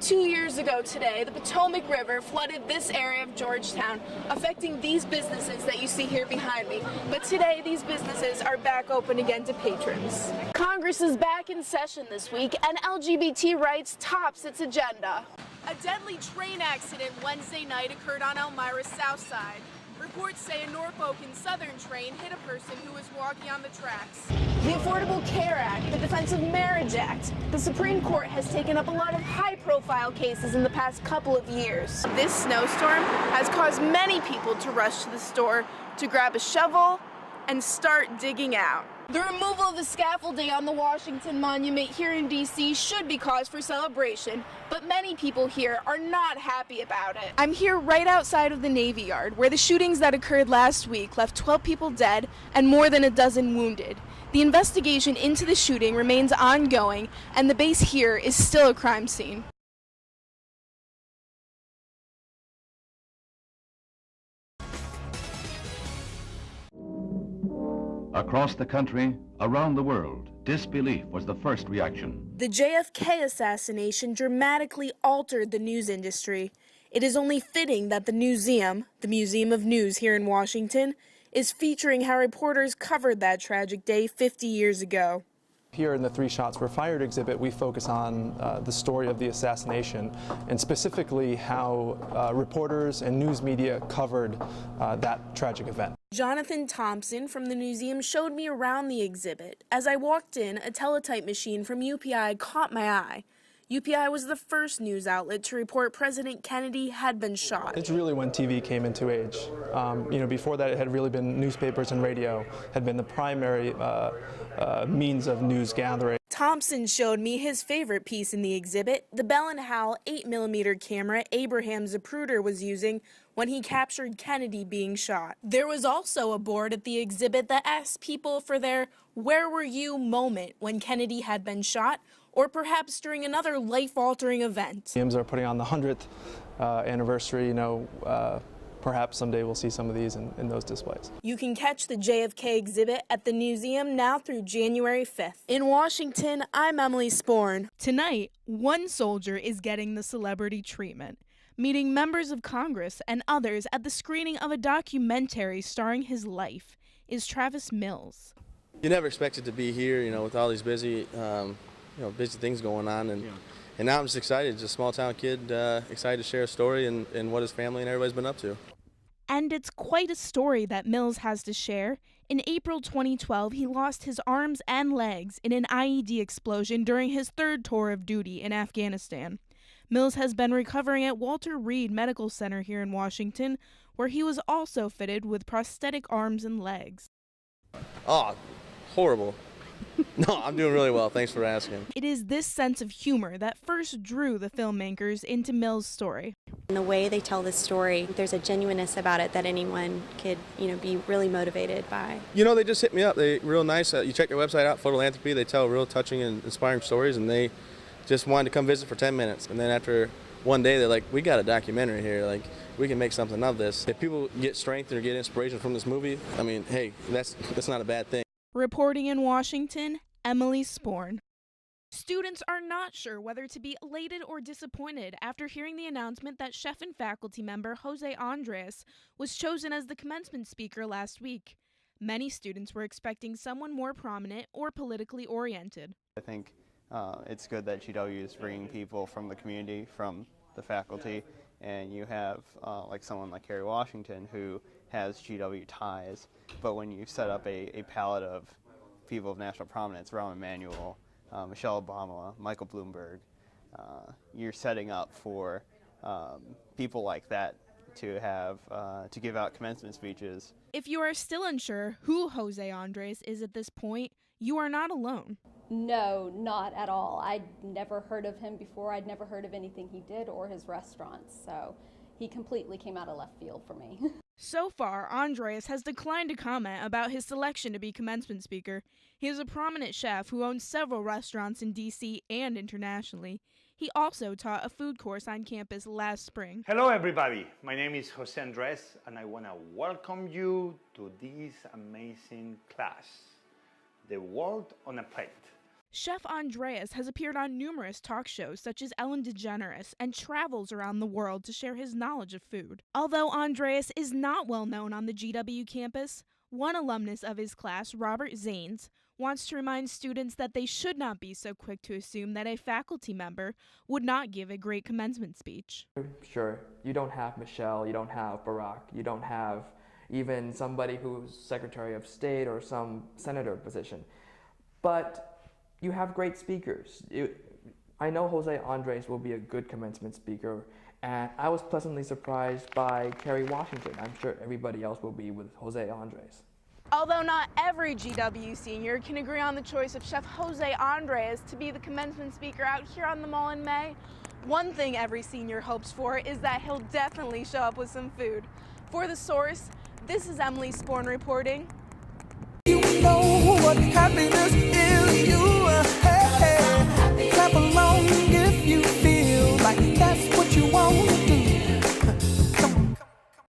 2 years ago today, the Potomac River flooded this area of Georgetown, affecting these businesses that you see here behind me. But today, these businesses are back open again to patrons. Congress is back in session this week, and LGBT rights tops its agenda. A deadly train accident Wednesday night occurred on Elmira's south side. Reports say a Norfolk and Southern train hit a person who was walking on the tracks. The Affordable Care Act, the Defense of Marriage Act. The Supreme Court has taken up a lot of high-profile cases in the past couple of years. This snowstorm has caused many people to rush to the store to grab a shovel and start digging out. The removal of the scaffolding on the Washington Monument here in D.C. should be cause for celebration, but many people here are not happy about it. I'm here right outside of the Navy Yard, where the shootings that occurred last week left 12 people dead and more than a dozen wounded. The investigation into the shooting remains ongoing, and the base here is still a crime scene. Across the country, around the world, disbelief was the first reaction. The JFK assassination dramatically altered the news industry. It is only fitting that the Newseum, the Museum of News here in Washington, is featuring how reporters covered that tragic day 50 years ago. Here in the Three Shots Were Fired exhibit, we focus on the story of the assassination and specifically how reporters and news media covered that tragic event. Jonathan Thompson from the museum showed me around the exhibit. As I walked in, a teletype machine from UPI caught my eye. UPI was the first news outlet to report President Kennedy had been shot. It's really when TV came into age. Before that, it had really been newspapers and radio had been the primary means of news gathering. Thompson showed me his favorite piece in the exhibit, the Bell & Howell 8mm camera Abraham Zapruder was using when he captured Kennedy being shot. There was also a board at the exhibit that asked people for their "Where were you?" moment when Kennedy had been shot, or perhaps during another life-altering event. Museums are putting on the 100th anniversary, perhaps someday we'll see some of these in those displays. You can catch the JFK exhibit at the museum now through January 5th. In Washington, I'm Emily Sporn. Tonight, one soldier is getting the celebrity treatment, meeting members of Congress and others at the screening of a documentary starring his life, is Travis Mills. You never expected to be here, with all these busy things going on, and now I'm just excited. Just a small town kid, excited to share a story and what his family and everybody's been up to. And it's quite a story that Mills has to share. In April 2012, he lost his arms and legs in an IED explosion during his third tour of duty in Afghanistan. Mills has been recovering at Walter Reed Medical Center here in Washington, where he was also fitted with prosthetic arms and legs. Oh, horrible. No, I'm doing really well. Thanks for asking. It is this sense of humor that first drew the filmmakers into Mills' story. In the way they tell this story, there's a genuineness about it that anyone could, be really motivated by. They just hit me up. They're real nice. You check their website out, Photolanthropy. They tell real touching and inspiring stories, and they just wanted to come visit for 10 minutes. And then after one day, they're like, we got a documentary here. We can make something of this. If people get strength or get inspiration from this movie, hey, that's not a bad thing. Reporting in Washington, Emily Sporn. Students are not sure whether to be elated or disappointed after hearing the announcement that chef and faculty member Jose Andres was chosen as the commencement speaker last week. Many students were expecting someone more prominent or politically oriented. I think it's good that GW is bringing people from the community, from the faculty, and you have someone like Kerry Washington who has GW ties, but when you set up a palette of people of national prominence, Rahm Emanuel, Michelle Obama, Michael Bloomberg, you're setting up for people like that to have to give out commencement speeches. If you are still unsure who Jose Andres is at this point, you are not alone. No, not at all. I'd never heard of him before. I'd never heard of anything he did or his restaurants, so he completely came out of left field for me. So far, Andres has declined to comment about his selection to be commencement speaker. He is a prominent chef who owns several restaurants in D.C. and internationally. He also taught a food course on campus last spring. Hello everybody, my name is Jose Andres and I want to welcome you to this amazing class, The World on a Plate. Chef Andreas has appeared on numerous talk shows such as Ellen DeGeneres and travels around the world to share his knowledge of food. Although Andreas is not well known on the GW campus, one alumnus of his class, Robert Zanes, wants to remind students that they should not be so quick to assume that a faculty member would not give a great commencement speech. Sure, you don't have Michelle, you don't have Barack, you don't have even somebody who's Secretary of State or some senator position, but you have great speakers. I know Jose Andres will be a good commencement speaker, and I was pleasantly surprised by Kerry Washington. I'm sure everybody else will be with Jose Andres. Although not every GW senior can agree on the choice of Chef Jose Andres to be the commencement speaker out here on the Mall in May, one thing every senior hopes for is that he'll definitely show up with some food. For The Source, this is Emily Sporn reporting. You know what happiness is.